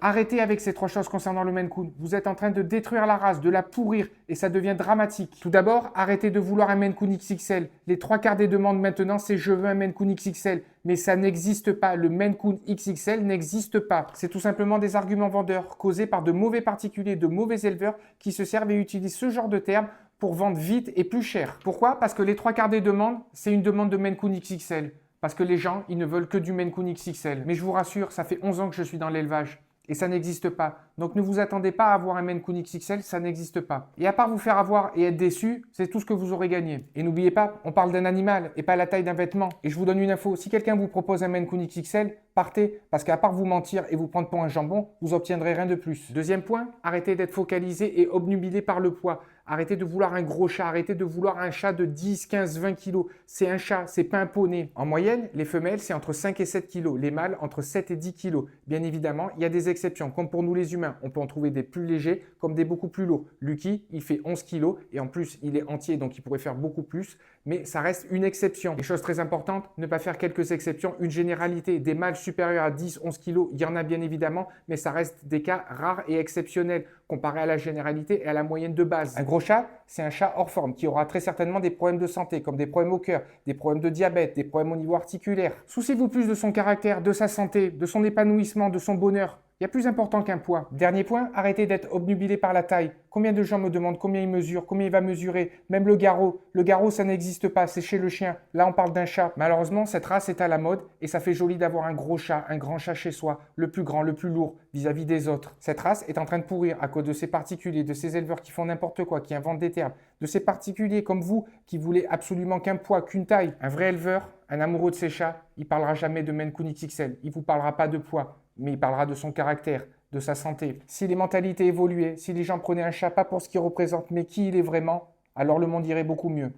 Arrêtez avec ces trois choses concernant le Maine Coon. Vous êtes en train de détruire la race, de la pourrir et ça devient dramatique. Tout d'abord, arrêtez de vouloir un Maine Coon XXL. Les trois quarts des demandes maintenant, c'est je veux un Maine Coon XXL. Mais ça n'existe pas. Le Maine Coon XXL n'existe pas. C'est tout simplement des arguments vendeurs causés par de mauvais particuliers, de mauvais éleveurs qui se servent et utilisent ce genre de termes pour vendre vite et plus cher. Pourquoi? Parce que les trois quarts des demandes, c'est une demande de Maine Coon XXL. Parce que les gens, ils ne veulent que du Maine Coon XXL. Mais je vous rassure, ça fait 11 ans que je suis dans l'élevage. Et ça n'existe pas. Donc ne vous attendez pas à avoir un Maine Coon XXL, ça n'existe pas. Et à part vous faire avoir et être déçu, c'est tout ce que vous aurez gagné. Et n'oubliez pas, on parle d'un animal et pas la taille d'un vêtement. Et je vous donne une info, si quelqu'un vous propose un Maine Coon XXL, partez, parce qu'à part vous mentir et vous prendre pour un jambon, vous obtiendrez rien de plus. Deuxième point, arrêtez d'être focalisé et obnubilé par le poids. Arrêtez de vouloir un gros chat, arrêtez de vouloir un chat de 10, 15, 20 kilos. C'est un chat, c'est pas un poney. En moyenne, les femelles, c'est entre 5 et 7 kilos. Les mâles, entre 7 et 10 kilos. Bien évidemment, il y a des exceptions. Comme pour nous les humains, on peut en trouver des plus légers comme des beaucoup plus lourds. Lucky, il fait 11 kilos et en plus, il est entier, donc il pourrait faire beaucoup plus. Mais ça reste une exception. Et chose très importante, ne pas faire quelques exceptions, une généralité. Des mâles supérieurs à 10, 11 kilos, il y en a bien évidemment, mais ça reste des cas rares et exceptionnels comparé à la généralité et à la moyenne de base. Un gros chat, c'est un chat hors forme qui aura très certainement des problèmes de santé, comme des problèmes au cœur, des problèmes de diabète, des problèmes au niveau articulaire. Souciez-vous plus de son caractère, de sa santé, de son épanouissement, de son bonheur. Il y a plus important qu'un poids. Dernier point, arrêtez d'être obnubilé par la taille. Combien de gens me demandent combien il mesure, combien il va mesurer, même le garrot. Le garrot, ça n'existe pas, c'est chez le chien. Là, on parle d'un chat. Malheureusement, cette race est à la mode et ça fait joli d'avoir un gros chat, un grand chat chez soi, le plus grand, le plus lourd vis-à-vis des autres. Cette race est en train de pourrir à cause de ces particuliers, de ces éleveurs qui font n'importe quoi, qui inventent des termes, de ces particuliers comme vous qui voulez absolument qu'un poids, qu'une taille. Un vrai éleveur, un amoureux de ses chats, il parlera jamais de Maine Coon XXL. Il vous parlera pas de poids, mais il parlera de son caractère, de sa santé. Si les mentalités évoluaient, si les gens prenaient un chat pas pour ce qu'il représente, mais qui il est vraiment, alors le monde irait beaucoup mieux.